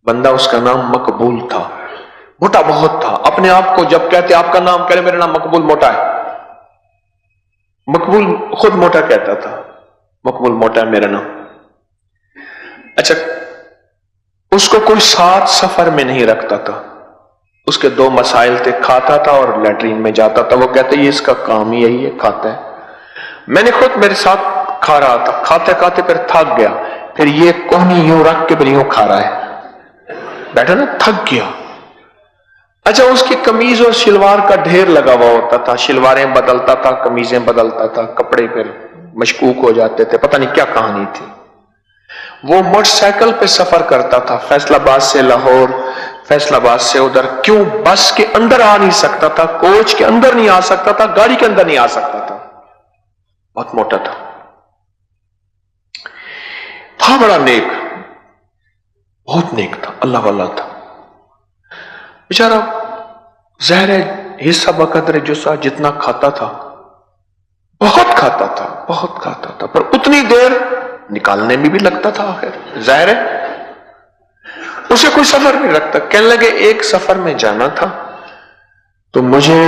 बंदा, उसका नाम मकबूल था। मोटा बहुत था। अपने आप को जब कहते आपका नाम, कह रहे मेरा नाम मकबूल मोटा है। मकबूल खुद मोटा कहता था, मकबूल मोटा है मेरा नाम। अच्छा, उसको कोई साथ सफर में नहीं रखता था। उसके दो मसाइल थे, खाता था और लैट्रीन में जाता था। वो कहते ये इसका काम ही यही है, खाता है। मैंने खुद मेरे साथ खा रहा था, खाते खाते फिर थक गया, फिर ये कोहनी यूं रख के फिर यूं खा रहा है, बैठा ना, थक गया। अच्छा, उसकी कमीज और शलवार का ढेर लगा हुआ होता था, शलवारें बदलता था, कमीजें बदलता था, कपड़े फिर मशकूक हो जाते थे, पता नहीं क्या कहानी थी। वो मोटरसाइकिल पे सफर करता था, फैसलाबाद से लाहौर, फैसलाबाद से उधर। क्यों? बस के अंदर आ नहीं सकता था, कोच के अंदर नहीं आ सकता था, गाड़ी के अंदर नहीं आ सकता था। बहुत मोटा था बड़ा नेक, बहुत नेक था, अल्लाह वाला था बेचारा। ज़ाहिर है हिस्सा बकदर जुस्सा, जितना खाता था, बहुत खाता था, बहुत खाता था, पर उतनी देर निकालने में भी लगता था। आखिर ज़ाहिर है उसे कोई सफर नहीं रखता। कहने लगे एक सफर में जाना था, तो मुझे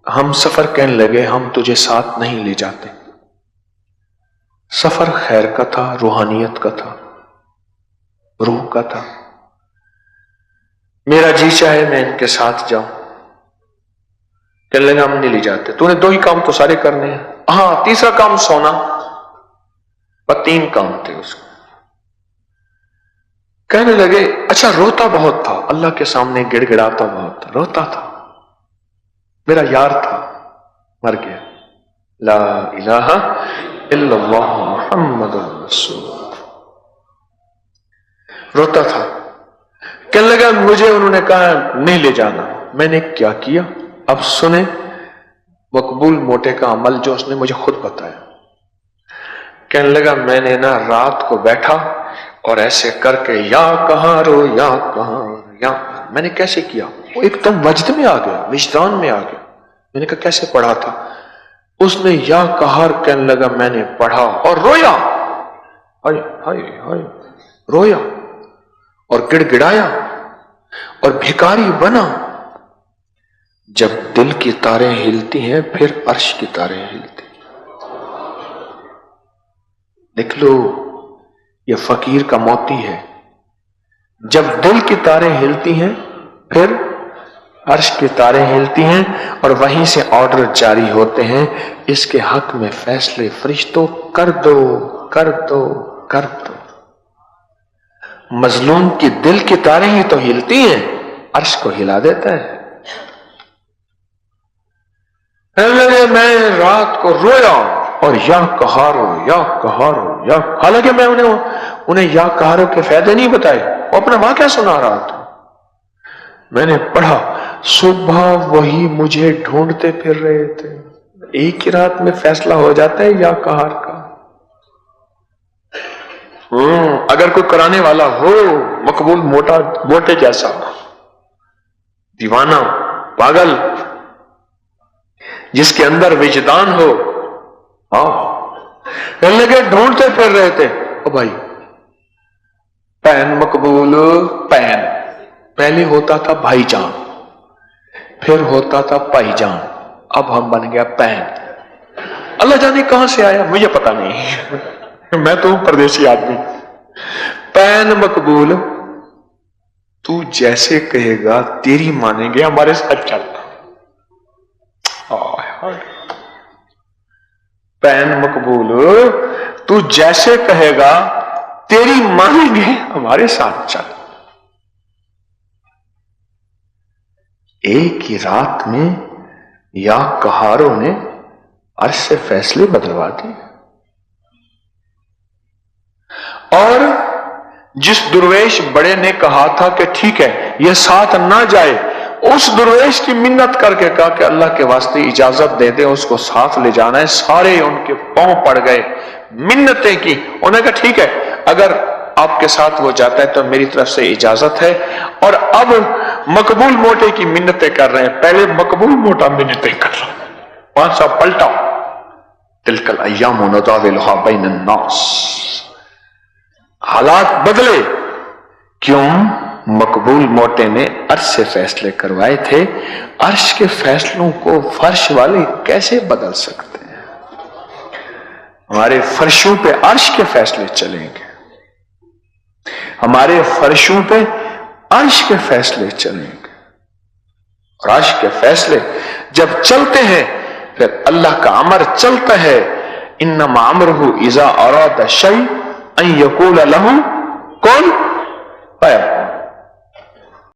हम सफर कहने लगे हम तुझे साथ नहीं ले जाते। सफर खैर का था, रूहानियत का था, रूह का था। मेरा जी चाहे मैं इनके साथ जाऊं। कहने लगे हम नहीं ले जाते। तूने दो ही काम तो सारे करने हैं। हाँ, तीसरा काम सोना, पर 3 काम थे उसको। कहने लगे अच्छा, रोता बहुत था, अल्लाह के सामने गिड़गिड़ाता बहुत था, रोता था। मेरा यार था, मर गया। ला इलाहा इल्लल्लाह मुहम्मदुर रसूलुल्लाह। रोता था। कहने लगा मुझे उन्होंने कहा नहीं ले जाना। मैंने क्या किया अब सुने, मकबूल मोटे का अमल जो उसने मुझे खुद बताया। कहने लगा मैंने ना रात को बैठा और ऐसे करके या कहां रो या कहां या, मैंने कैसे किया, वो एकदम वजद में आ गया, विजदान में आ गया। मैंने कहा कैसे पढ़ा था? उसने या कहार कहने लगा मैंने पढ़ा और रोया, हाय हाय हाय, रोया और गिड़गिड़ाया और भिखारी बना। जब दिल की तारें हिलती हैं फिर अर्श की तारें हिलती। देख लो, ये फकीर का मोती है। जब दिल की तारें हिलती हैं फिर अर्श की तारें हिलती हैं और वहीं से ऑर्डर जारी होते हैं, इसके हक में फैसले फरिश्तों कर दो कर दो कर दो। मजलूम की दिल की तारें ही तो हिलती हैं, अर्श को हिला देता है। मैं रात को रोया और या कहारो या कहारो या, हालांकि मैं उन्हें या कहारो के फायदे नहीं बताए, वो अपना वाक़या सुना रहा था। मैंने पढ़ा, सुबह वही मुझे ढूंढते फिर रहे थे। एक ही रात में फैसला हो जाता है या कहार का। अगर कोई कराने वाला हो, मकबूल मोटे जैसा दीवाना पागल, जिसके अंदर विजदान हो, कहने लगे ढूंढते फिर रहे थे। ओ भाई, पैन मकबूल पैन, पहले होता था भाईजान, फिर होता था भाईजान, अब हम बन गया पैन। अल्लाह जाने कहां से आया, मुझे पता नहीं मैं तो परदेसी आदमी। पैन मकबूल, तू जैसे कहेगा तेरी मानेंगे, हमारे साथ चलना। पैन मकबूल, तू जैसे कहेगा तेरी मानेंगे, हमारे साथ चल। एक ही रात में या कहारों ने अर्श से फैसले बदलवा दिए। और जिस दुर्वेश बड़े ने कहा था कि ठीक है यह साथ ना जाए, उस दुर्वेश की मिन्नत करके कहा कि अल्लाह के वास्ते इजाजत दे दे, उसको साथ ले जाना है। सारे उनके पांव पड़ गए, मिन्नतें की। उन्होंने कहा ठीक है, अगर आपके साथ वो जाता है तो मेरी तरफ से इजाजत है। और अब मकबूल मोटे की मिन्नतें कर रहे हैं, पहले मकबूल मोटा मिन्नतें कर रहा है। 5 साल पलटा, तिलकल अय्यामु नुदाविलुहा बैनन नास। हालात बदले, क्यों? मकबूल मोटे ने अर्श से फैसले करवाए थे, अर्श के फैसलों को फर्श वाले कैसे बदल सकते हैं? हमारे फर्शों पे अर्श के फैसले चलेंगे, हमारे फर्शों पे अर्श के फैसले चलेंगे, और अर्श के फैसले जब चलते हैं फिर अल्लाह का अमर चलता है, इन्नमा अमरुहु इज़ा अरादा शै अन यक़ूल लहू कुन फयकून।